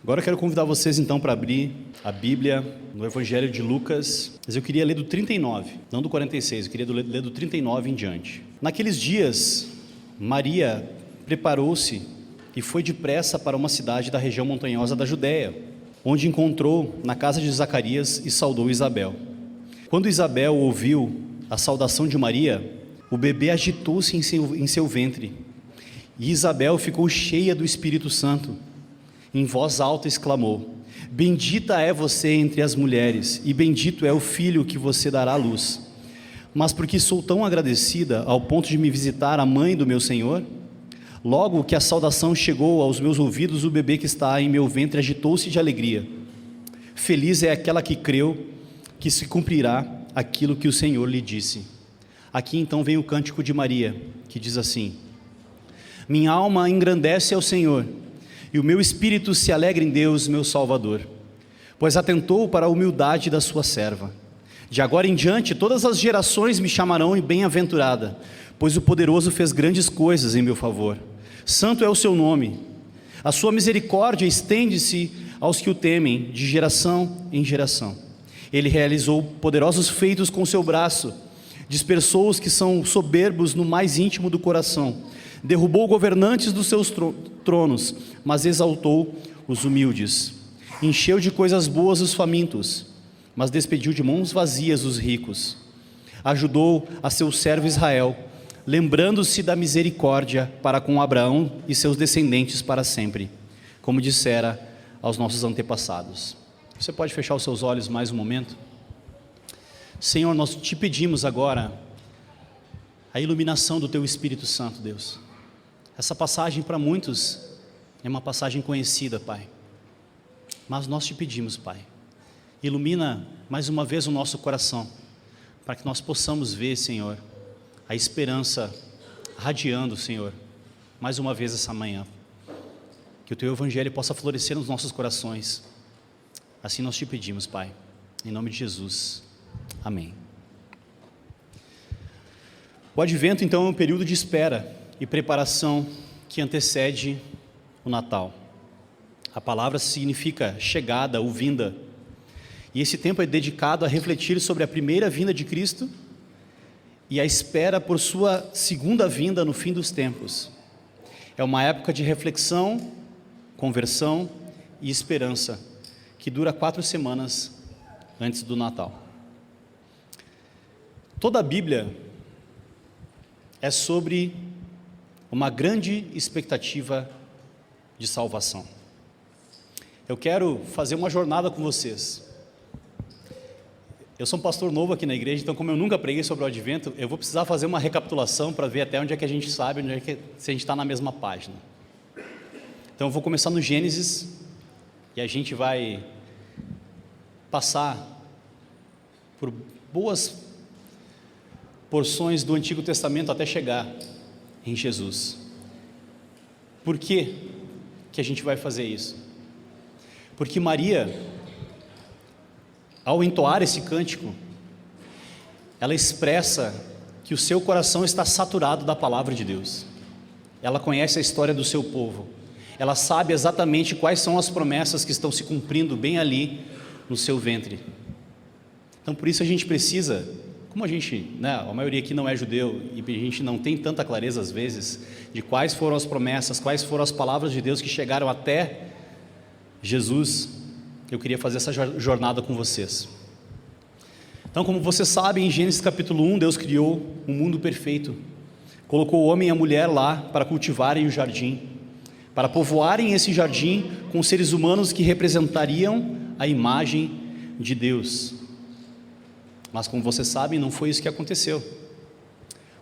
Agora eu quero convidar vocês então para abrir a Bíblia no Evangelho de Lucas, mas eu queria ler do 39, não do 46, eu queria ler do 39 em diante. Naqueles dias, Maria preparou-se e foi depressa para uma cidade da região montanhosa da Judéia, onde encontrou na casa de Zacarias e saudou Isabel. Quando Isabel ouviu a saudação de Maria, o bebê agitou-se em seu ventre, e Isabel ficou cheia do Espírito Santo. Em voz alta exclamou: Bendita é você entre as mulheres, e bendito é o filho que você dará à luz. Mas porque sou tão agradecida ao ponto de me visitar a mãe do meu Senhor, logo que a saudação chegou aos meus ouvidos, o bebê que está em meu ventre agitou-se de alegria. Feliz é aquela que creu que se cumprirá aquilo que o Senhor lhe disse. Aqui então vem o cântico de Maria, que diz assim: Minha alma engrandece ao Senhor, e o meu espírito se alegra em Deus, meu Salvador, pois atentou para a humildade da sua serva. De agora em diante, todas as gerações me chamarão bem-aventurada, pois o Poderoso fez grandes coisas em meu favor. Santo é o seu nome. A sua misericórdia estende-se aos que o temem, de geração em geração. Ele realizou poderosos feitos com seu braço, dispersou os que são soberbos no mais íntimo do coração, derrubou governantes dos seus tronos, mas exaltou os humildes. Encheu de coisas boas os famintos, mas despediu de mãos vazias os ricos. Ajudou a seu servo Israel, lembrando-se da misericórdia para com Abraão e seus descendentes para sempre, como dissera aos nossos antepassados. Você pode fechar os seus olhos mais um momento? Senhor, nós te pedimos agora a iluminação do teu Espírito Santo, Deus. Essa passagem para muitos é uma passagem conhecida, Pai, mas nós te pedimos, Pai, ilumina mais uma vez o nosso coração, para que nós possamos ver, Senhor, a esperança radiando, Senhor, mais uma vez essa manhã, que o teu Evangelho possa florescer nos nossos corações. Assim nós te pedimos, Pai, em nome de Jesus, amém. O Advento então é um período de espera e preparação que antecede o Natal. A palavra significa chegada ou vinda, e esse tempo é dedicado a refletir sobre a primeira vinda de Cristo e a espera por sua segunda vinda no fim dos tempos. É uma época de reflexão, conversão e esperança, que dura 4 semanas antes do Natal. Toda a Bíblia é sobre uma grande expectativa de salvação. Eu quero fazer uma jornada com vocês. Eu sou um pastor novo aqui na igreja, então como eu nunca preguei sobre o Advento, eu vou precisar fazer uma recapitulação para ver até onde é que a gente sabe, se a gente está na mesma página. Então eu vou começar no Gênesis, e a gente vai passar por boas porções do Antigo Testamento até chegar em Jesus. Por que a gente vai fazer isso? Porque Maria, ao entoar esse cântico, ela expressa que o seu coração está saturado da palavra de Deus. Ela conhece a história do seu povo. Ela sabe exatamente quais são as promessas que estão se cumprindo bem ali no seu ventre. Então por isso a gente precisa, como a gente, a maioria aqui não é judeu, e a gente não tem tanta clareza às vezes, de quais foram as promessas, quais foram as palavras de Deus que chegaram até Jesus, eu queria fazer essa jornada com vocês. Então, como vocês sabem, em Gênesis capítulo 1, Deus criou um mundo perfeito, colocou o homem e a mulher lá para cultivarem o jardim, para povoarem esse jardim com seres humanos que representariam a imagem de Deus. Mas como vocês sabem, não foi isso que aconteceu.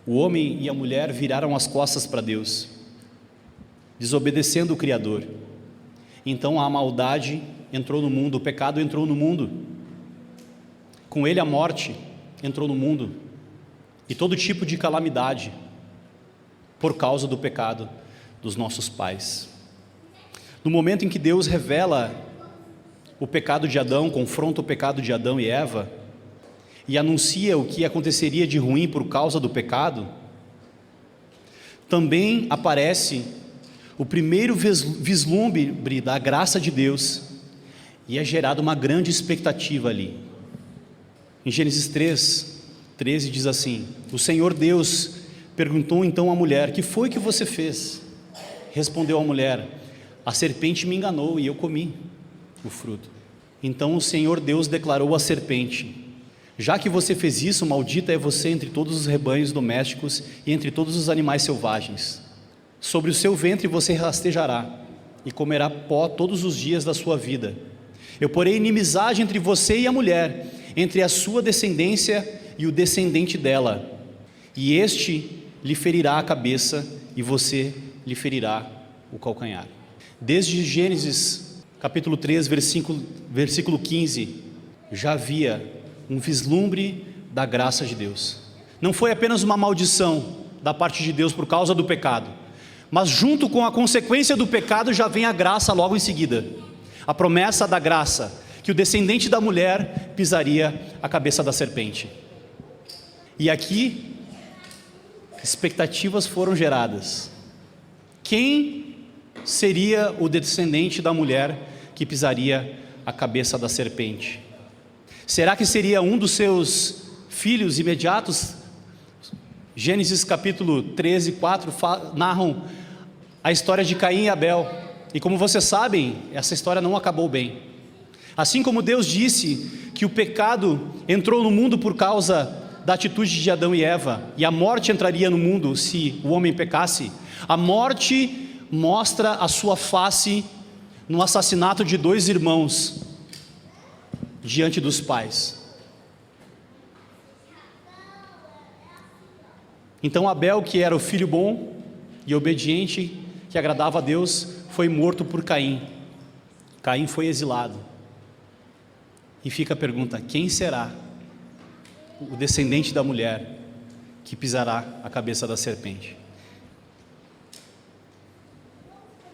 O homem e a mulher viraram as costas para Deus, desobedecendo o Criador. Então a maldade entrou no mundo, o pecado entrou no mundo. Com ele a morte entrou no mundo, e todo tipo de calamidade, por causa do pecado dos nossos pais. No momento em que Deus revela o pecado de Adão, confronta o pecado de Adão e Eva, e anuncia o que aconteceria de ruim por causa do pecado, também aparece o primeiro vislumbre da graça de Deus, e é gerada uma grande expectativa ali. Em Gênesis 3:13 diz assim: o Senhor Deus perguntou então à mulher: que foi que você fez? Respondeu a mulher: a serpente me enganou e eu comi o fruto. Então o Senhor Deus declarou à serpente: já que você fez isso, maldita é você entre todos os rebanhos domésticos e entre todos os animais selvagens. Sobre o seu ventre você rastejará e comerá pó todos os dias da sua vida. Eu porei inimizade entre você e a mulher, entre a sua descendência e o descendente dela, e este lhe ferirá a cabeça e você lhe ferirá o calcanhar. Desde Gênesis capítulo 3, versículo 15, já havia um vislumbre da graça de Deus. Não foi apenas uma maldição da parte de Deus por causa do pecado, mas junto com a consequência do pecado já vem a graça logo em seguida. A promessa da graça, que o descendente da mulher pisaria a cabeça da serpente. E aqui, expectativas foram geradas. Quem seria o descendente da mulher que pisaria a cabeça da serpente? Será que seria um dos seus filhos imediatos? Gênesis capítulo 13, 4 narram a história de Caim e Abel. E como vocês sabem, essa história não acabou bem. Assim como Deus disse que o pecado entrou no mundo por causa da atitude de Adão e Eva, e a morte entraria no mundo se o homem pecasse, a morte mostra a sua face no assassinato de 2 irmãos diante dos pais. Então Abel, que era o filho bom e obediente, que agradava a Deus, foi morto por Caim. Caim foi exilado. E fica a pergunta: quem será o descendente da mulher que pisará a cabeça da serpente?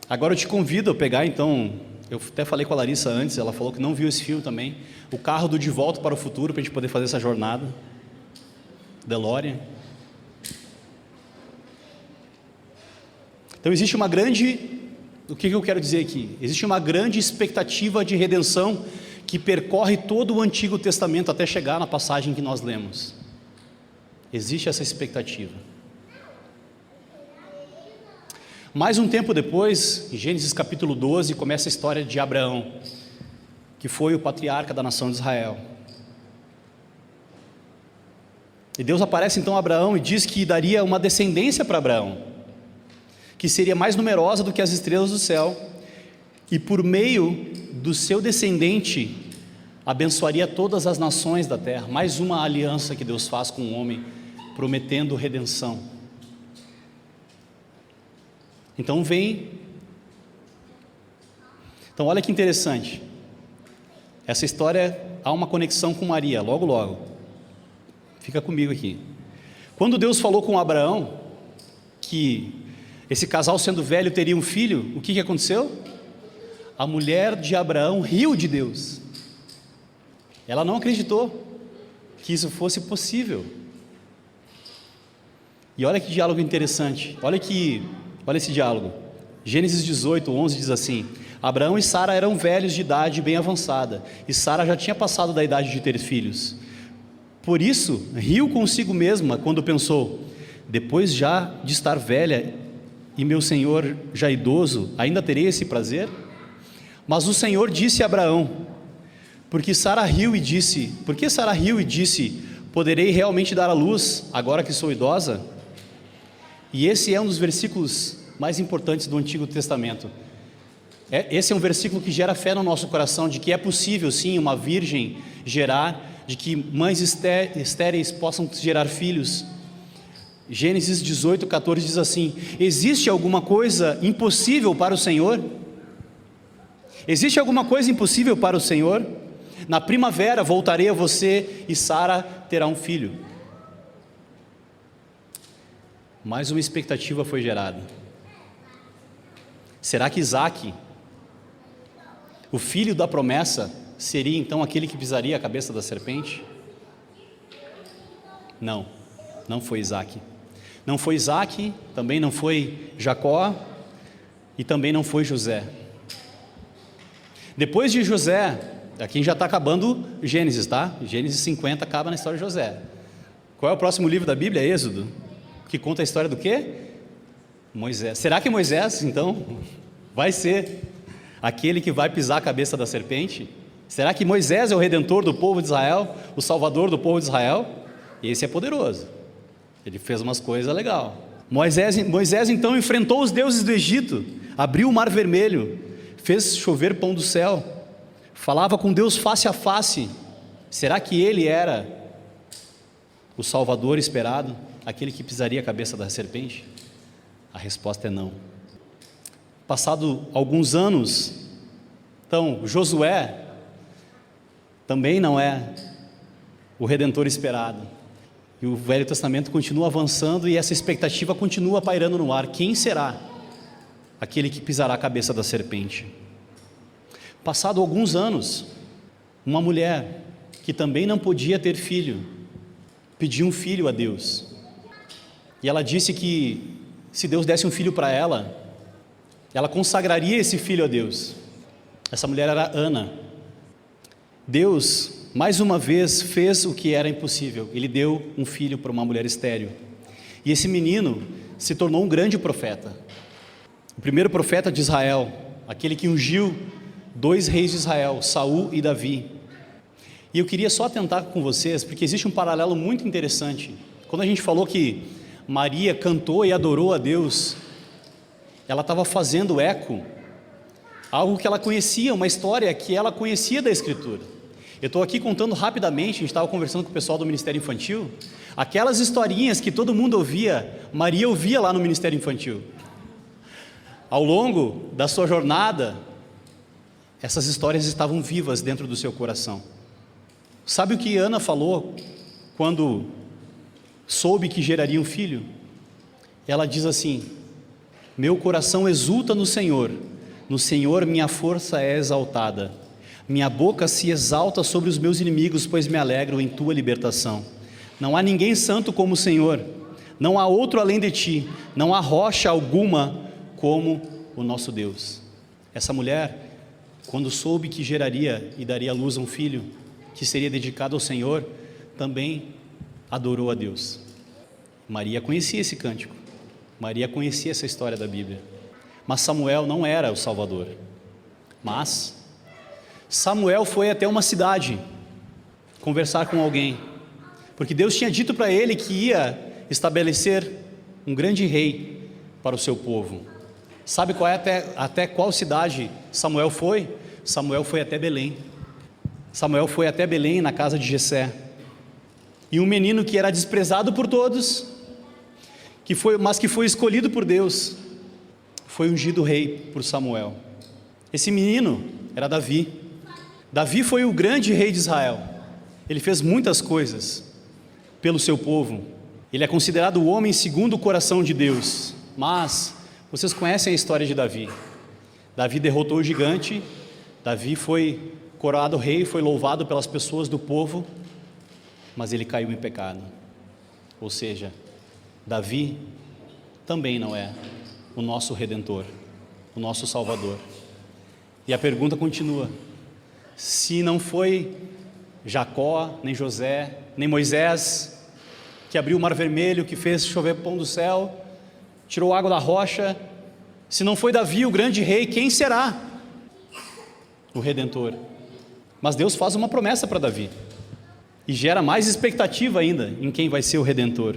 Agora eu te convido a pegar então, eu até falei com a Larissa antes, ela falou que não viu esse filme também, o carro do De Volta para o Futuro, para a gente poder fazer essa jornada, DeLorean. Então existe uma grande, o que eu quero dizer aqui? Existe uma grande expectativa de redenção que percorre todo o Antigo Testamento até chegar na passagem que nós lemos. Existe essa expectativa. Mais um tempo depois, em Gênesis capítulo 12, começa a história de Abraão, que foi o patriarca da nação de Israel. E Deus aparece então a Abraão e diz que daria uma descendência para Abraão, que seria mais numerosa do que as estrelas do céu, e por meio do seu descendente abençoaria todas as nações da terra. Mais uma aliança que Deus faz com o homem, prometendo redenção. Então olha que interessante, essa história há uma conexão com Maria, logo, fica comigo aqui. Quando Deus falou com Abraão, que esse casal sendo velho teria um filho, o que aconteceu? A mulher de Abraão riu de Deus, ela não acreditou que isso fosse possível. E olha que diálogo interessante, olha esse diálogo. Gênesis 18, 11 diz assim: Abraão e Sara eram velhos de idade bem avançada, e Sara já tinha passado da idade de ter filhos. Por isso, riu consigo mesma quando pensou: depois já de estar velha e meu senhor já idoso, ainda terei esse prazer? Mas o Senhor disse a Abraão: por que Sara riu e disse, poderei realmente dar à luz agora que sou idosa? E esse é um dos versículos mais importantes do Antigo Testamento. Esse é um versículo que gera fé no nosso coração, de que é possível sim uma virgem gerar, de que mães estéreis possam gerar filhos. Gênesis 18, 14 diz assim: existe alguma coisa impossível para o Senhor? Existe alguma coisa impossível para o Senhor? Na primavera voltarei a você e Sara terá um filho. Mais uma expectativa foi gerada. Será que Isaque, o filho da promessa, seria então aquele que pisaria a cabeça da serpente? Não foi Isaque. Não foi Isaque, também não foi Jacó, e também não foi José. Depois de José, aqui já está acabando Gênesis, tá? Gênesis 50 acaba na história de José. Qual é o próximo livro da Bíblia? Êxodo, que conta a história do quê? Moisés. Será que Moisés, então, vai ser aquele que vai pisar a cabeça da serpente? Será que Moisés é o redentor do povo de Israel, o salvador do povo de Israel? Esse é poderoso, ele fez umas coisas legais. Moisés então enfrentou os deuses do Egito, abriu o mar vermelho, fez chover pão do céu, falava com Deus face a face. Será que ele era o salvador esperado, aquele que pisaria a cabeça da serpente? A resposta é não. Passado alguns anos, então Josué também não é o redentor esperado, e o Velho Testamento continua avançando e essa expectativa continua pairando no ar. Quem será aquele que pisará a cabeça da serpente? Passado alguns anos, uma mulher que também não podia ter filho, pediu um filho a Deus, e ela disse que se Deus desse um filho para ela, ela consagraria esse filho a Deus. Essa mulher era Ana. Deus, mais uma vez, fez o que era impossível. Ele deu um filho para uma mulher estéril, e esse menino se tornou um grande profeta, o primeiro profeta de Israel, aquele que ungiu 2 reis de Israel, Saul e Davi. E eu queria só atentar com vocês, porque existe um paralelo muito interessante. Quando a gente falou que Maria cantou e adorou a Deus, ela estava fazendo eco, algo que ela conhecia, uma história que ela conhecia da Escritura. Eu estou aqui contando rapidamente, a gente estava conversando com o pessoal do Ministério Infantil, aquelas historinhas que todo mundo ouvia, Maria ouvia lá no Ministério Infantil. Ao longo da sua jornada, essas histórias estavam vivas dentro do seu coração. Sabe o que Ana falou quando soube que geraria um filho? Ela diz assim: meu coração exulta no Senhor minha força é exaltada. Minha boca se exalta sobre os meus inimigos, pois me alegro em tua libertação. Não há ninguém santo como o Senhor, não há outro além de ti, não há rocha alguma como o nosso Deus. Essa mulher, quando soube que geraria e daria à luz um filho, que seria dedicado ao Senhor, também adorou a Deus. Maria conhecia esse cântico, Maria conhecia essa história da Bíblia, mas Samuel não era o Salvador. Mas Samuel foi até uma cidade conversar com alguém, porque Deus tinha dito para ele que ia estabelecer um grande rei para o seu povo. Sabe qual é até qual cidade Samuel foi? Samuel foi até Belém. Samuel foi até Belém, na casa de Jessé, e um menino que era desprezado por todos, mas que foi escolhido por Deus, foi ungido rei por Samuel. Esse menino era Davi. Davi foi o grande rei de Israel. Ele fez muitas coisas pelo seu povo. Ele é considerado o homem segundo o coração de Deus. Mas vocês conhecem a história de Davi. Davi derrotou o gigante. Davi foi coroado rei, foi louvado pelas pessoas do povo, mas ele caiu em pecado. Ou seja, Davi também não é o nosso Redentor, o nosso Salvador. E a pergunta continua: se não foi Jacó, nem José, nem Moisés, que abriu o mar vermelho, que fez chover pão do céu, tirou água da rocha, se não foi Davi, o grande rei, quem será o Redentor? Mas Deus faz uma promessa para Davi, e gera mais expectativa ainda em quem vai ser o Redentor.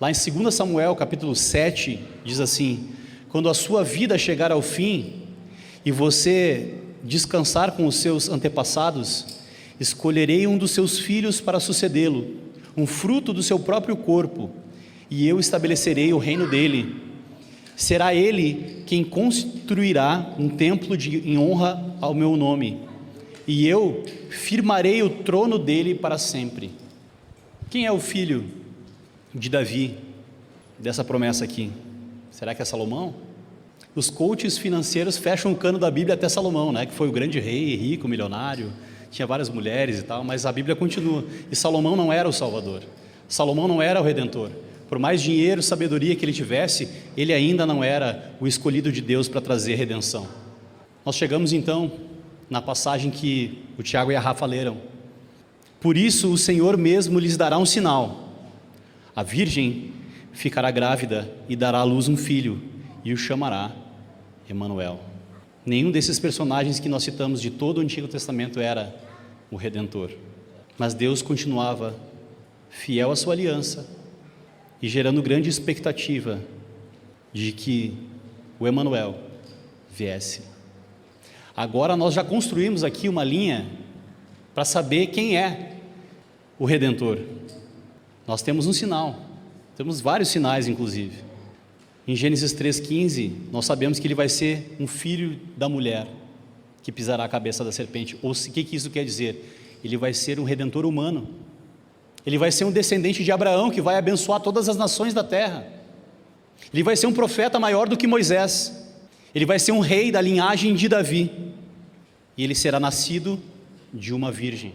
Lá em 2 Samuel capítulo 7, diz assim: quando a sua vida chegar ao fim, e você descansar com os seus antepassados, escolherei um dos seus filhos para sucedê-lo, um fruto do seu próprio corpo, e eu estabelecerei o reino dele. Será ele quem construirá um templo em honra ao meu nome, e eu firmarei o trono dele para sempre. Quem é o filho de Davi, dessa promessa aqui? Será que é Salomão? Os coaches financeiros fecham o cano da Bíblia até Salomão, né? Que foi o grande rei, rico, milionário, tinha várias mulheres e tal, mas a Bíblia continua. E Salomão não era o Salvador, Salomão não era o Redentor. por mais dinheiro, sabedoria que ele tivesse, ele ainda não era o escolhido de Deus para trazer redenção. Nós chegamos então na passagem que o Tiago e a Rafa leram. Por isso o Senhor mesmo lhes dará um sinal. A virgem ficará grávida e dará à luz um filho e o chamará Emanuel. Nenhum desses personagens que nós citamos de todo o Antigo Testamento era o Redentor, mas Deus continuava fiel à sua aliança e gerando grande expectativa de que o Emanuel viesse. Agora nós já construímos aqui uma linha para saber quem é o Redentor. Nós temos um sinal, temos vários sinais inclusive. Em Gênesis 3,15, nós sabemos que ele vai ser um filho da mulher que pisará a cabeça da serpente. Ou o que isso quer dizer? Ele vai ser um Redentor humano. Ele vai ser um descendente de Abraão que vai abençoar todas as nações da terra. Ele vai ser um profeta maior do que Moisés. Ele vai ser um rei da linhagem de Davi. E ele será nascido de uma virgem.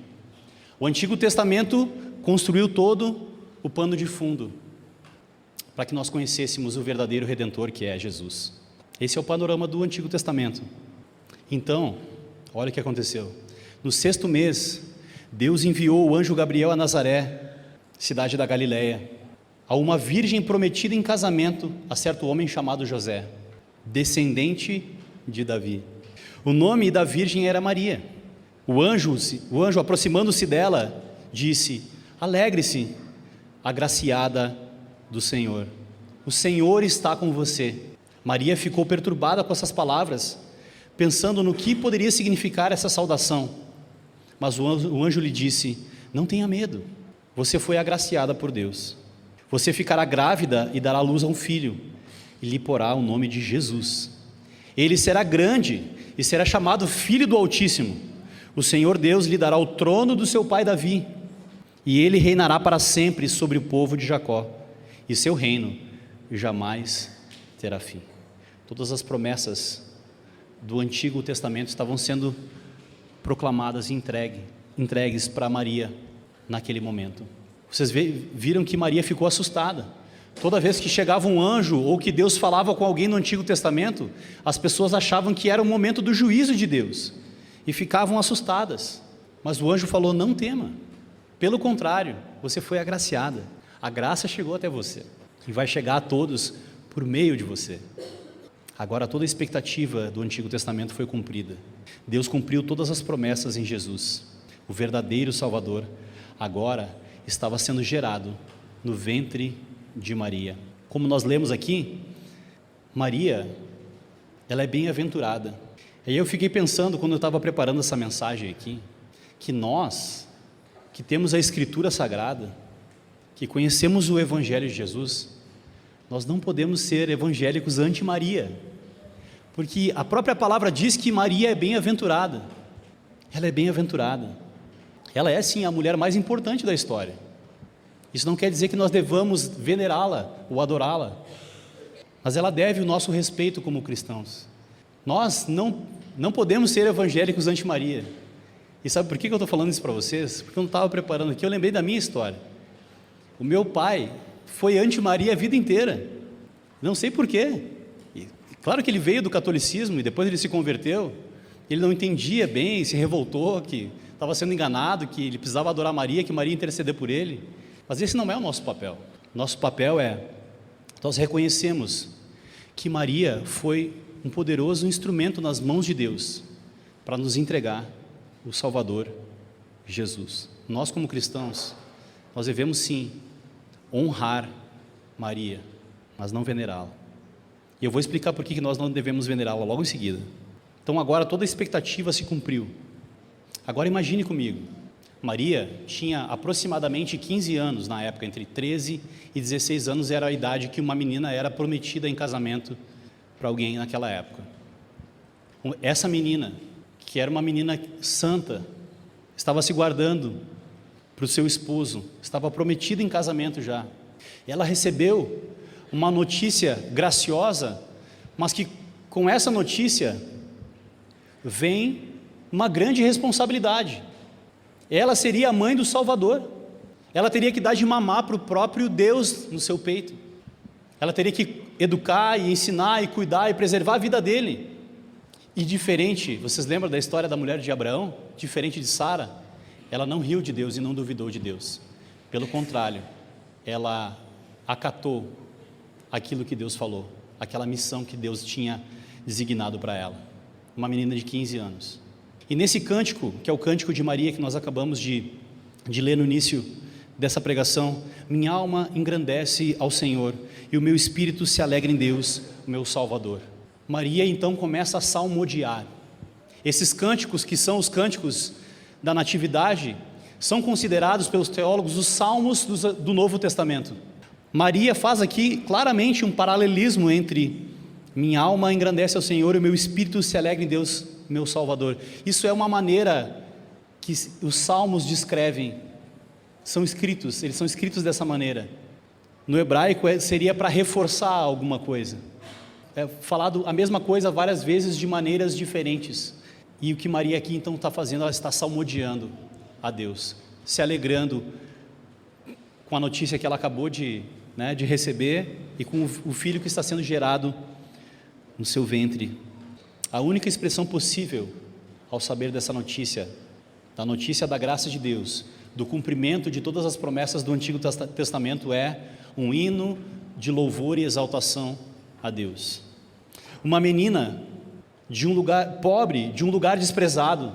O Antigo Testamento construiu todo o pano de fundo para que nós conhecêssemos o verdadeiro Redentor, que é Jesus. Esse é o panorama do Antigo Testamento. Então, olha o que aconteceu. No 6º mês, Deus enviou o anjo Gabriel a Nazaré, cidade da Galileia, a uma virgem prometida em casamento a certo homem chamado José, descendente de Davi. O nome da virgem era Maria. O anjo aproximando-se dela, disse: alegre-se, agraciada do Senhor. O Senhor está com você. Maria ficou perturbada com essas palavras, pensando no que poderia significar essa saudação. Mas o anjo lhe disse: não tenha medo, você foi agraciada por Deus. Você ficará grávida e dará à luz a um filho, e lhe porá o nome de Jesus. Ele será grande e será chamado Filho do Altíssimo. O Senhor Deus lhe dará o trono do seu pai Davi, e ele reinará para sempre sobre o povo de Jacó, e seu reino jamais terá fim. Todas as promessas do Antigo Testamento estavam sendo proclamadas e entregues para Maria naquele momento. Vocês viram que Maria ficou assustada. Toda vez que chegava um anjo ou que Deus falava com alguém no Antigo Testamento, as pessoas achavam que era o momento do juízo de Deus e ficavam assustadas. Mas o anjo falou: não tema, pelo contrário, você foi agraciada. A graça chegou até você e vai chegar a todos por meio de você. Agora toda a expectativa do Antigo Testamento foi cumprida. Deus cumpriu todas as promessas em Jesus. O verdadeiro Salvador agora estava sendo gerado no ventre de Maria. Como nós lemos aqui, Maria, ela é bem-aventurada. E eu fiquei pensando, quando eu estava preparando essa mensagem aqui, que nós, que temos a Escritura Sagrada, que conhecemos o Evangelho de Jesus, nós não podemos ser evangélicos anti-Maria, porque a própria palavra diz que Maria é bem-aventurada. Ela é bem-aventurada. Ela é sim a mulher mais importante da história. Isso não quer dizer que nós devamos venerá-la ou adorá-la, mas ela deve o nosso respeito como cristãos. Nós não podemos ser evangélicos anti-Maria. E sabe por que eu estou falando isso para vocês? Porque eu não estava preparando aqui, eu lembrei da minha história. O meu pai foi anti-Maria a vida inteira, não sei porquê. Claro que ele veio do catolicismo e depois ele se converteu. Ele não entendia bem, se revoltou, que estava sendo enganado, que ele precisava adorar Maria, que Maria interceder por ele. Mas esse não é o nosso papel. Nosso papel é, nós reconhecemos que Maria foi um poderoso instrumento nas mãos de Deus para nos entregar o Salvador, Jesus. Nós como cristãos, nós devemos sim honrar Maria, mas não venerá-la. E eu vou explicar por que nós não devemos venerá-la logo em seguida. Então agora toda a expectativa se cumpriu. Agora imagine comigo, Maria tinha aproximadamente 15 anos na época, entre 13 e 16 anos era a idade que uma menina era prometida em casamento para alguém naquela época. Essa menina, que era uma menina santa, estava se guardando para o seu esposo, estava prometida em casamento já. Ela recebeu uma notícia graciosa, mas que com essa notícia vem uma grande responsabilidade. Ela seria a mãe do Salvador. Ela teria que dar de mamar para o próprio Deus no seu peito. Ela teria que educar e ensinar e cuidar e preservar a vida dele. E diferente, vocês lembram da história da mulher de Abraão? Diferente de Sara, ela não riu de Deus e não duvidou de Deus. Pelo contrário, ela acatou aquilo que Deus falou, aquela missão que Deus tinha designado para ela. Uma menina de 15 anos. E nesse cântico, que é o cântico de Maria, que nós acabamos de ler no início dessa pregação, minha alma engrandece ao Senhor e o meu espírito se alegra em Deus, o meu Salvador. Maria então começa a salmodiar. Esses cânticos, que são os cânticos da Natividade, são considerados pelos teólogos os salmos do Novo Testamento. Maria faz aqui claramente um paralelismo entre minha alma engrandece ao Senhor e o meu espírito se alegra em Deus, meu Salvador. Isso é uma maneira que os salmos descrevem, eles são escritos dessa maneira. No hebraico seria para reforçar alguma coisa. É falado a mesma coisa várias vezes de maneiras diferentes. E o que Maria aqui então está fazendo, ela está salmodiando a Deus, se alegrando com a notícia que ela acabou de receber e com o filho que está sendo gerado no seu ventre. A única expressão possível ao saber dessa notícia, da notícia da graça de Deus, do cumprimento de todas as promessas do Antigo Testamento, é um hino de louvor e exaltação a Deus. Uma menina de um lugar pobre, de um lugar desprezado,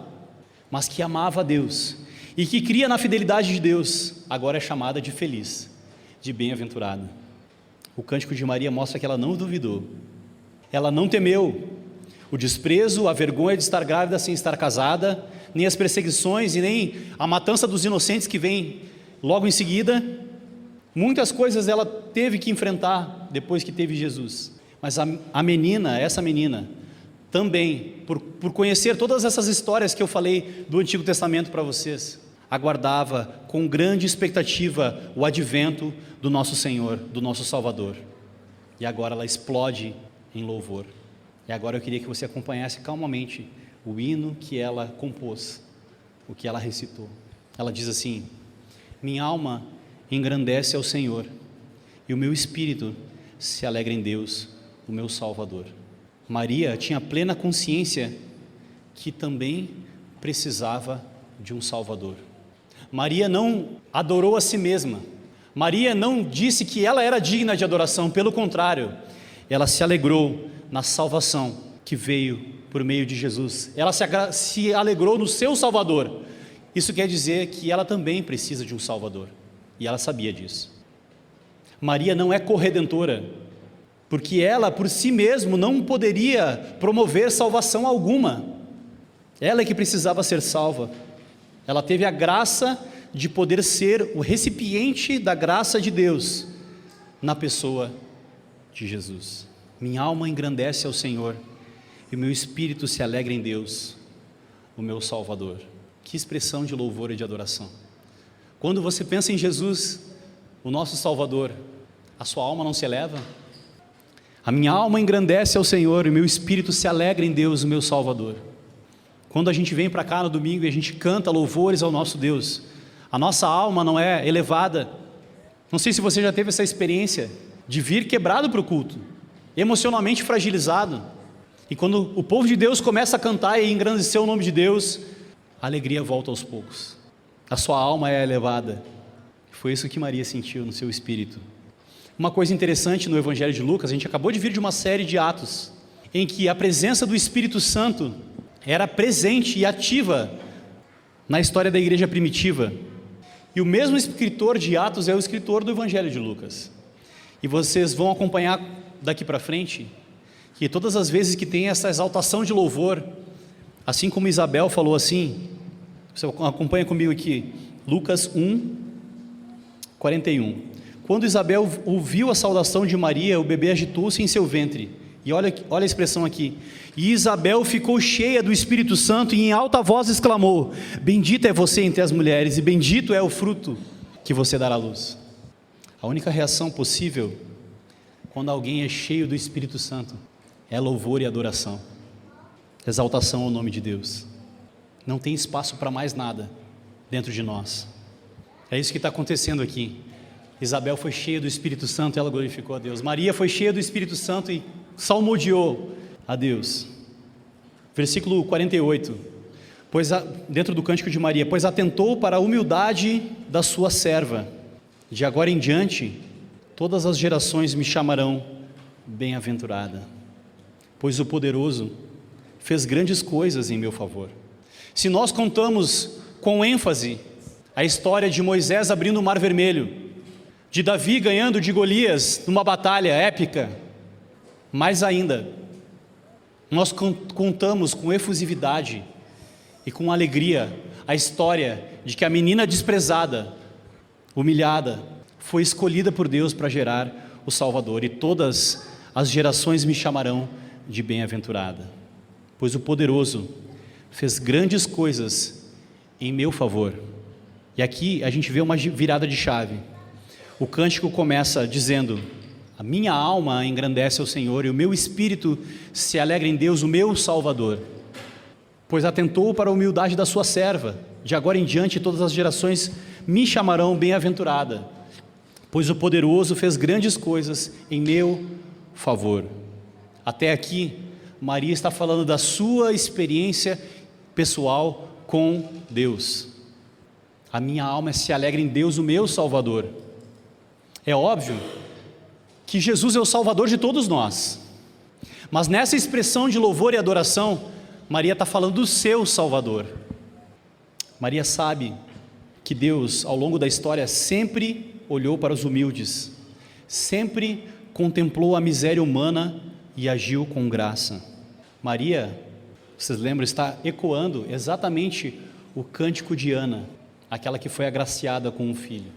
mas que amava a Deus e que cria na fidelidade de Deus, agora é chamada de feliz, de bem-aventurada. O cântico de Maria mostra que ela não duvidou, ela não temeu o desprezo, a vergonha de estar grávida sem estar casada, nem as perseguições e nem a matança dos inocentes que vem logo em seguida. Muitas coisas ela teve que enfrentar depois que teve Jesus, mas essa menina também, por conhecer todas essas histórias que eu falei do Antigo Testamento para vocês, aguardava com grande expectativa o advento do nosso Senhor, do nosso Salvador. E agora ela explode em louvor. E agora eu queria que você acompanhasse calmamente o hino que ela compôs, o que ela recitou. Ela diz assim: minha alma engrandece ao Senhor e o meu espírito se alegra em Deus, o meu Salvador. Maria tinha plena consciência que também precisava de um Salvador. Maria não adorou a si mesma. Maria não disse que ela era digna de adoração, pelo contrário, ela se alegrou na salvação que veio por meio de Jesus. Ela se alegrou no seu Salvador. Isso quer dizer que ela também precisa de um Salvador, e ela sabia disso. Maria não é corredentora, porque ela por si mesma não poderia promover salvação alguma. Ela é que precisava ser salva. Ela teve a graça de poder ser o recipiente da graça de Deus na pessoa de Jesus. Minha alma engrandece ao Senhor e meu espírito se alegra em Deus, o meu Salvador. Que expressão de louvor e de adoração! Quando você pensa em Jesus, o nosso Salvador, a sua alma não se eleva? A minha alma engrandece ao Senhor e meu espírito se alegra em Deus, o meu Salvador. Quando a gente vem para cá no domingo e a gente canta louvores ao nosso Deus, a nossa alma não é elevada. Não sei se você já teve essa experiência de vir quebrado para o culto, emocionalmente fragilizado, e quando o povo de Deus começa a cantar e engrandecer o nome de Deus, a alegria volta aos poucos, a sua alma é elevada. Foi isso que Maria sentiu no seu espírito. Uma coisa interessante no Evangelho de Lucas, a gente acabou de vir de uma série de atos, em que a presença do Espírito Santo era presente e ativa na história da igreja primitiva, e o mesmo escritor de Atos é o escritor do Evangelho de Lucas, e vocês vão acompanhar daqui para frente, que todas as vezes que tem essa exaltação de louvor, assim como Isabel falou assim, você acompanha comigo aqui, Lucas 1, 41, quando Isabel ouviu a saudação de Maria, o bebê agitou-se em seu ventre, e olha a expressão aqui, e Isabel ficou cheia do Espírito Santo e em alta voz exclamou, bendita é você entre as mulheres e bendito é o fruto que você dará à luz. A única reação possível quando alguém é cheio do Espírito Santo é louvor e adoração, exaltação ao nome de Deus. Não tem espaço para mais nada dentro de nós. É isso que está acontecendo aqui. Isabel foi cheia do Espírito Santo e ela glorificou a Deus. Maria foi cheia do Espírito Santo e salmodiou a Deus. Versículo 48, dentro do cântico de Maria: pois atentou para a humildade da sua serva, de agora em diante todas as gerações me chamarão bem-aventurada, pois o poderoso fez grandes coisas em meu favor. Se nós contamos com ênfase a história de Moisés abrindo o Mar Vermelho, de Davi ganhando de Golias numa batalha épica, mais ainda, nós contamos com efusividade e com alegria a história de que a menina desprezada, humilhada, foi escolhida por Deus para gerar o Salvador, e todas as gerações me chamarão de bem-aventurada, pois o poderoso fez grandes coisas em meu favor. E aqui a gente vê uma virada de chave. O cântico começa dizendo: a minha alma engrandece ao Senhor e o meu espírito se alegra em Deus, o meu Salvador, pois atentou para a humildade da sua serva, de agora em diante todas as gerações me chamarão bem-aventurada, pois o poderoso fez grandes coisas em meu favor. Até aqui, Maria está falando da sua experiência pessoal com Deus. A minha alma se alegra em Deus, o meu Salvador. É óbvio que Jesus é o Salvador de todos nós, mas nessa expressão de louvor e adoração, Maria está falando do seu Salvador. Maria sabe que Deus, ao longo da história, sempre olhou para os humildes, sempre contemplou a miséria humana e agiu com graça. Maria, vocês lembram, está ecoando exatamente o cântico de Ana, aquela que foi agraciada com um filho.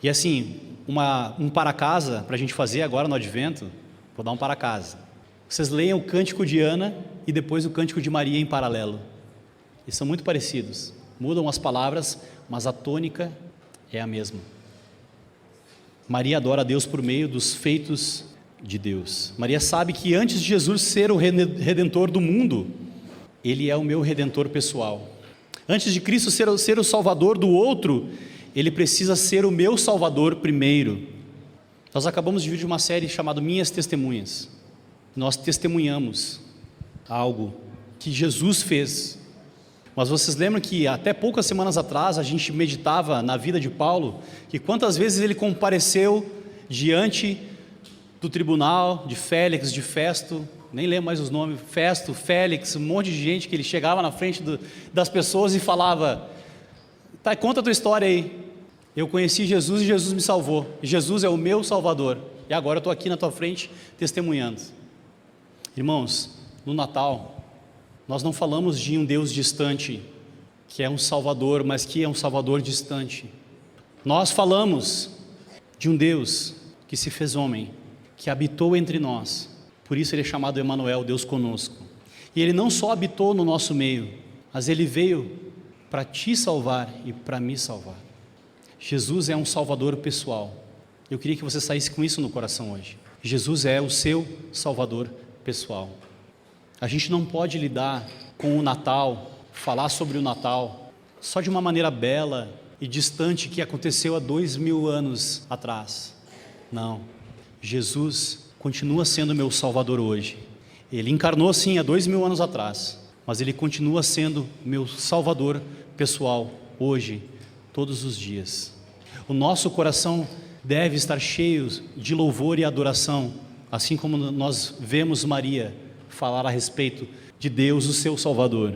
E assim, um para casa para a gente fazer agora no Advento. Vou dar um para casa. Vocês leiam o cântico de Ana e depois o cântico de Maria em paralelo. Eles são muito parecidos, mudam as palavras, mas a tônica é a mesma. Maria adora a Deus por meio dos feitos de Deus. Maria sabe que antes de Jesus ser o Redentor do mundo, Ele é o meu Redentor pessoal. Antes de Cristo ser o Salvador do outro, Ele precisa ser o meu Salvador primeiro. Nós acabamos de vir de uma série chamada Minhas Testemunhas. Nós testemunhamos algo que Jesus fez. Mas vocês lembram que até poucas semanas atrás a gente meditava na vida de Paulo, que quantas vezes ele compareceu diante do tribunal de Félix, de Festo, nem lembro mais os nomes, Festo, Félix, um monte de gente, que ele chegava na frente das pessoas e falava: tá, conta a tua história aí, eu conheci Jesus e Jesus me salvou, Jesus é o meu Salvador, e agora eu estou aqui na tua frente testemunhando. Irmãos, no Natal nós não falamos de um Deus distante, que é um Salvador, mas que é um Salvador distante. Nós falamos de um Deus que se fez homem, que habitou entre nós. Por isso Ele é chamado Emanuel, Deus conosco. E Ele não só habitou no nosso meio, mas Ele veio para te salvar e para me salvar. Jesus é um Salvador pessoal. Eu queria que você saísse com isso no coração hoje. Jesus é o seu Salvador pessoal. A gente não pode lidar com o Natal, falar sobre o Natal, só de uma maneira bela e distante que aconteceu há 2000 anos atrás. Não, Jesus continua sendo meu Salvador hoje. Ele encarnou sim há 2000 anos atrás, mas Ele continua sendo meu Salvador pessoal hoje, todos os dias. O nosso coração deve estar cheio de louvor e adoração, assim como nós vemos Maria falar a respeito de Deus, o seu Salvador.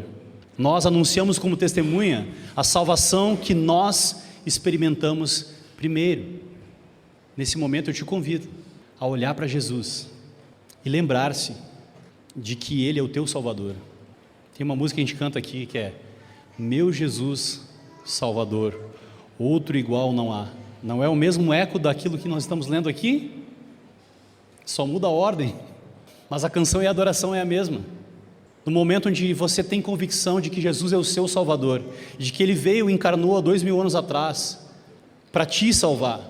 Nós anunciamos como testemunha a salvação que nós experimentamos primeiro. Nesse momento eu te convido a olhar para Jesus e lembrar-se de que Ele é o teu Salvador. Tem uma música que a gente canta aqui que é: meu Jesus Salvador, outro igual não há. Não é o mesmo eco daquilo que nós estamos lendo aqui? Só muda a ordem, mas a canção e a adoração é a mesma. No momento onde você tem convicção de que Jesus é o seu Salvador, de que Ele veio e encarnou há 2000 anos atrás para te salvar.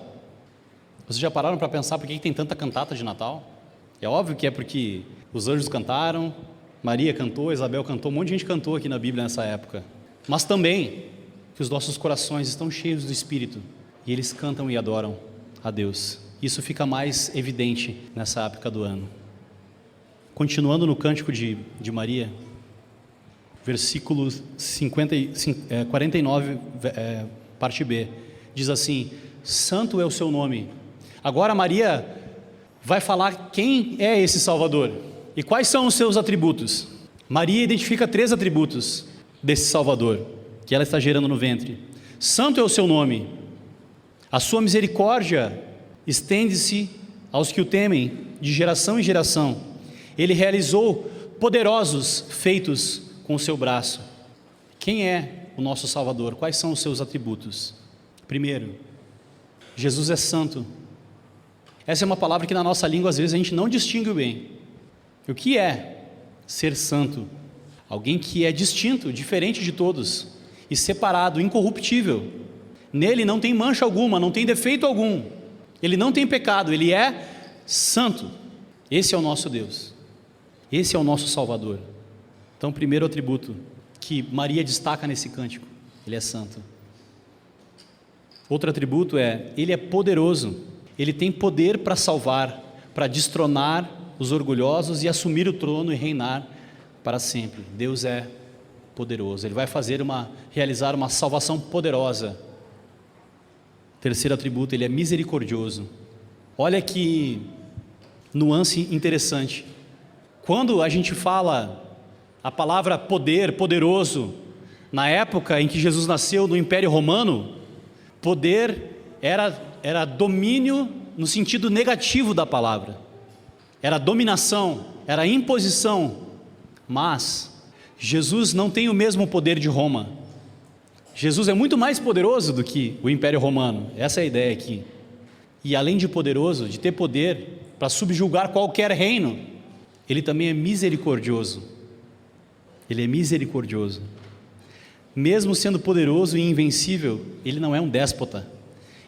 Vocês já pararam para pensar por que tem tanta cantata de Natal? É óbvio que é porque os anjos cantaram, Maria cantou, Isabel cantou, um monte de gente cantou aqui na Bíblia nessa época. Mas também que os nossos corações estão cheios do Espírito e eles cantam e adoram a Deus. Isso fica mais evidente nessa época do ano. Continuando no Cântico de Maria, versículo 49, parte B, diz assim: Santo é o seu nome. Agora Maria vai falar quem é esse Salvador e quais são os seus atributos. Maria identifica 3 atributos desse Salvador que ela está gerando no ventre. Santo é o seu nome, a sua misericórdia estende-se aos que o temem de geração em geração. Ele realizou poderosos feitos com o seu braço. Quem é o nosso Salvador? Quais são os seus atributos? Primeiro, Jesus é santo. Essa é uma palavra que na nossa língua às vezes a gente não distingue bem. O que é ser santo? Alguém que é distinto, diferente de todos e separado, incorruptível. Nele não tem mancha alguma, não tem defeito algum. Ele não tem pecado, ele é santo. Esse é o nosso Deus. Esse é o nosso Salvador. Então, primeiro atributo que Maria destaca nesse cântico: ele é santo. Outro atributo é: ele é poderoso. Ele tem poder para salvar, para destronar os orgulhosos e assumir o trono e reinar para sempre. Deus é poderoso. Ele vai realizar uma salvação poderosa. Terceiro atributo: ele é misericordioso. Olha que nuance interessante. Quando a gente fala a palavra poder, poderoso, na época em que Jesus nasceu no Império Romano, poder era domínio no sentido negativo da palavra. Era dominação, era imposição. Mas Jesus não tem o mesmo poder de Roma. Jesus é muito mais poderoso do que o Império Romano. Essa é a ideia aqui. E além de poderoso, de ter poder para subjugar qualquer reino, ele também é misericordioso. Ele é misericordioso. Mesmo sendo poderoso e invencível, ele não é um déspota.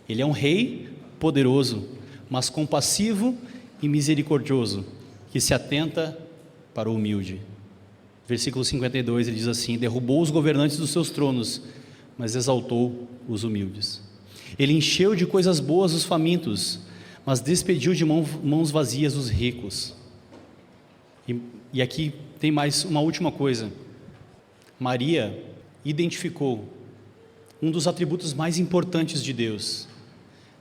Ele é um rei poderoso, mas compassivo e misericordioso, que se atenta para o humilde. Versículo 52, ele diz assim: derrubou os governantes dos seus tronos, mas exaltou os humildes. Ele encheu de coisas boas os famintos, mas despediu de mãos vazias os ricos. E aqui tem mais uma última coisa. Maria identificou um dos atributos mais importantes de Deus,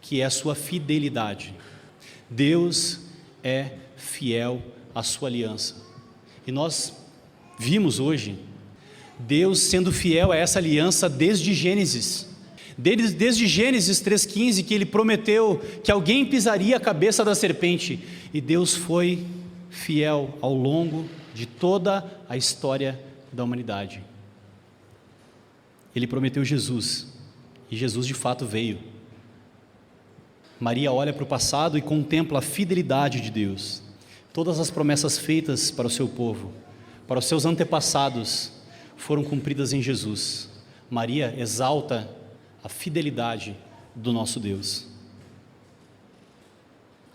que é a sua fidelidade. Deus é fiel à sua aliança. E nós vimos hoje Deus sendo fiel a essa aliança desde Gênesis. Desde Gênesis 3,15, que ele prometeu que alguém pisaria a cabeça da serpente, e Deus foi fiel ao longo de toda a história da humanidade. Ele prometeu Jesus, e Jesus de fato veio. Maria olha para o passado e contempla a fidelidade de Deus. Todas as promessas feitas para o seu povo, para os seus antepassados, foram cumpridas em Jesus. Maria exalta a fidelidade do nosso Deus.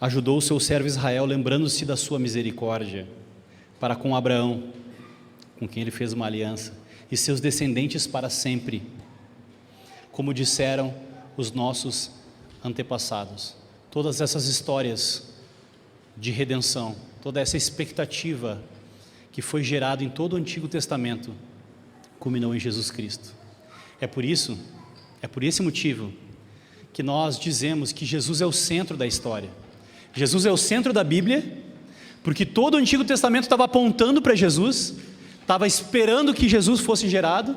Ajudou o seu servo Israel, lembrando-se da sua misericórdia para com Abraão, com quem ele fez uma aliança, e seus descendentes para sempre, como disseram os nossos antepassados. Todas essas histórias de redenção, toda essa expectativa que foi gerada em todo o Antigo Testamento, culminou em Jesus Cristo. É por esse motivo que nós dizemos que Jesus é o centro da história. Jesus é o centro da Bíblia, porque todo o Antigo Testamento estava apontando para Jesus, estava esperando que Jesus fosse gerado,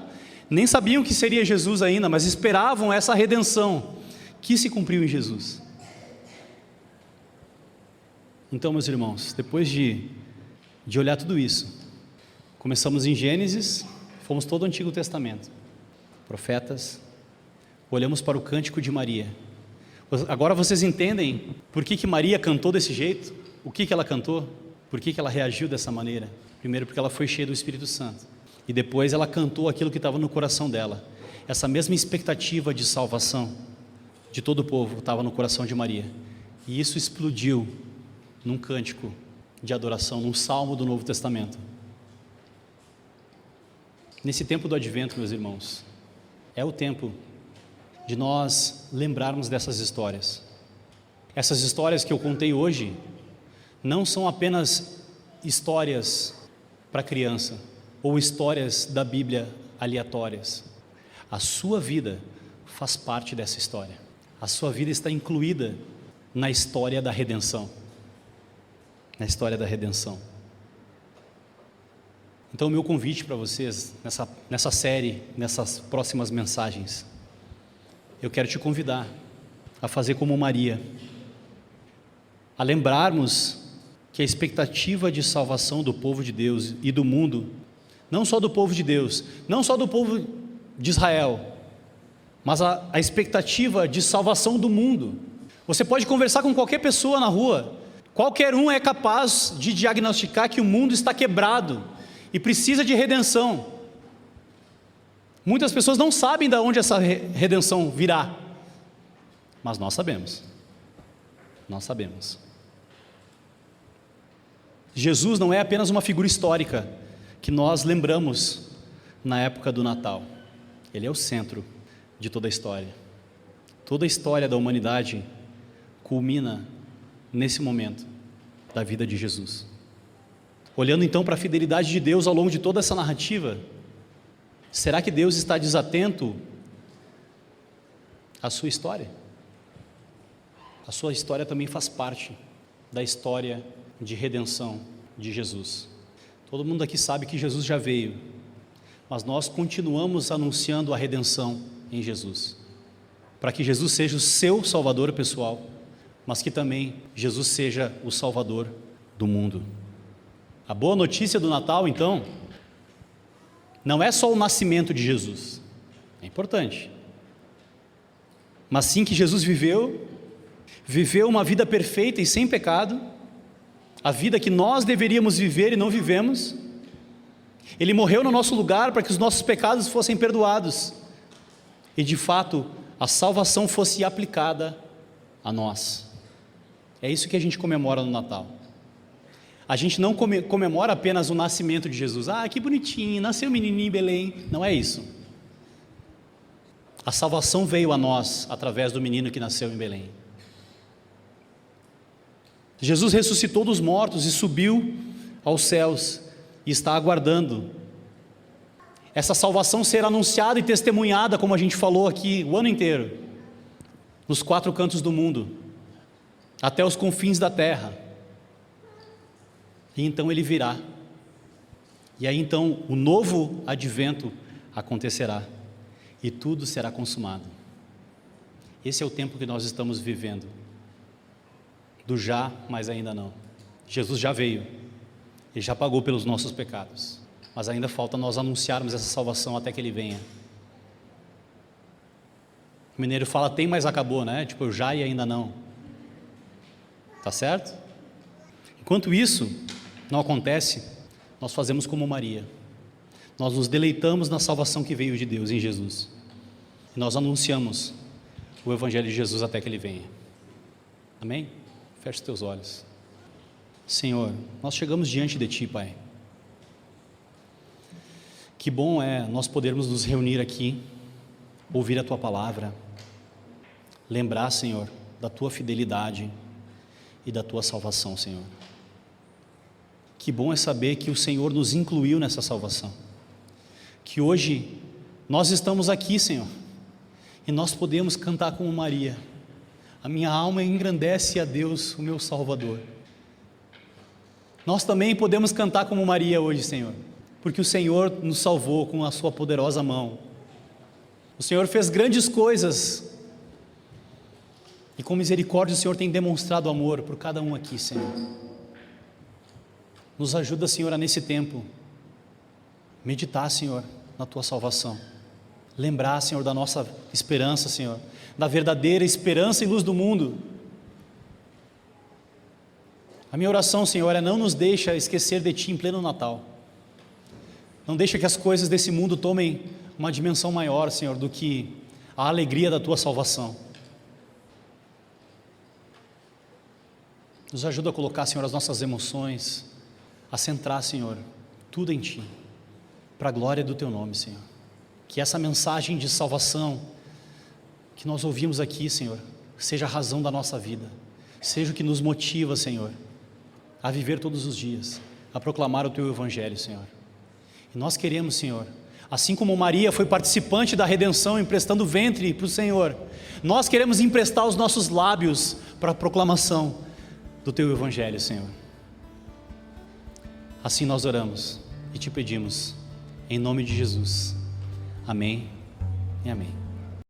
nem sabiam que seria Jesus ainda, mas esperavam essa redenção que se cumpriu em Jesus. Então, meus irmãos, depois de olhar tudo isso, começamos em Gênesis, fomos todo o Antigo Testamento, profetas, olhamos para o cântico de Maria. Agora vocês entendem por que Maria cantou desse jeito? O que ela cantou? Por que ela reagiu dessa maneira? Primeiro, porque ela foi cheia do Espírito Santo, e depois ela cantou aquilo que estava no coração dela. Essa mesma expectativa de salvação de todo o povo estava no coração de Maria, e isso explodiu num cântico de adoração, num salmo do Novo Testamento. Nesse tempo do Advento, meus irmãos, É o tempo de nós lembrarmos dessas histórias. Essas histórias que eu contei hoje não são apenas histórias para criança ou histórias da Bíblia aleatórias. A sua vida faz parte dessa história. A sua vida está incluída na história da redenção. Na história da redenção. Então o meu convite para vocês nessa série, nessas próximas mensagens, eu quero te convidar a fazer como Maria, a lembrarmos que a expectativa de salvação do povo de Deus e do mundo, não só do povo de Deus, não só do povo de Israel, mas a expectativa de salvação do mundo. Você pode conversar com qualquer pessoa na rua, qualquer um é capaz de diagnosticar que o mundo está quebrado e precisa de redenção. Muitas pessoas não sabem de onde essa redenção virá, mas nós sabemos. Nós sabemos. Jesus não é apenas uma figura histórica que nós lembramos na época do Natal. Ele é o centro de toda a história. Toda a história da humanidade culmina nesse momento da vida de Jesus. Olhando então para a fidelidade de Deus ao longo de toda essa narrativa, será que Deus está desatento à sua história? A sua história também faz parte da história de redenção de Jesus. Todo mundo aqui sabe que Jesus já veio, mas nós continuamos anunciando a redenção em Jesus, para que Jesus seja o seu Salvador pessoal, mas que também Jesus seja o Salvador do mundo. A boa notícia do Natal, então, não é só o nascimento de Jesus, é importante, mas sim que Jesus viveu uma vida perfeita e sem pecado, a vida que nós deveríamos viver e não vivemos. Ele morreu no nosso lugar para que os nossos pecados fossem perdoados e de fato a salvação fosse aplicada a nós. É isso que a gente comemora no Natal. A gente não comemora apenas o nascimento de Jesus. Ah, que bonitinho, nasceu um menininho em Belém. Não é isso. A salvação veio a nós através do menino que nasceu em Belém. Jesus ressuscitou dos mortos e subiu aos céus e está aguardando essa salvação ser anunciada e testemunhada, como a gente falou aqui o ano inteiro, nos 4 cantos do mundo, até os confins da terra. E então ele virá, e aí então o novo advento acontecerá, e tudo será consumado. Esse é o tempo que nós estamos vivendo, do já, mas ainda não. Jesus já veio, Ele já pagou pelos nossos pecados, mas ainda falta nós anunciarmos essa salvação até que Ele venha. O mineiro fala, tem, mas acabou, né? Tipo, já e ainda não. Tá certo? Enquanto isso não acontece, nós fazemos como Maria. Nós nos deleitamos na salvação que veio de Deus em Jesus. E nós anunciamos o Evangelho de Jesus até que Ele venha. Amém? Feche os teus olhos. Senhor, nós chegamos diante de Ti, Pai. Que bom é nós podermos nos reunir aqui, ouvir a Tua palavra, lembrar, Senhor, da Tua fidelidade e da Tua salvação, Senhor. Que bom é saber que o Senhor nos incluiu nessa salvação, que hoje nós estamos aqui, Senhor, e nós podemos cantar como Maria: a minha alma engrandece a Deus, o meu Salvador. Nós também podemos cantar como Maria hoje, Senhor, porque o Senhor nos salvou com a sua poderosa mão. O Senhor fez grandes coisas, e com misericórdia o Senhor tem demonstrado amor por cada um aqui, Senhor. Nos ajuda, Senhor, a nesse tempo meditar, Senhor, na Tua salvação. Lembrar, Senhor, da nossa esperança, Senhor, da verdadeira esperança e luz do mundo. A minha oração, Senhor, é: não nos deixa esquecer de Ti em pleno Natal. Não deixa que as coisas desse mundo tomem uma dimensão maior, Senhor, do que a alegria da Tua salvação. Nos ajuda a colocar, Senhor, as nossas emoções, a centrar, Senhor, tudo em Ti, para a glória do Teu nome, Senhor. que essa mensagem de salvação que nós ouvimos aqui, Senhor, seja a razão da nossa vida, seja o que nos motiva, Senhor, a viver todos os dias, a proclamar o Teu Evangelho, Senhor. E nós queremos, Senhor, assim como Maria foi participante da redenção, emprestando o ventre para o Senhor, nós queremos emprestar os nossos lábios para a proclamação do Teu Evangelho, Senhor. Assim nós oramos e Te pedimos, em nome de Jesus. Amém e amém.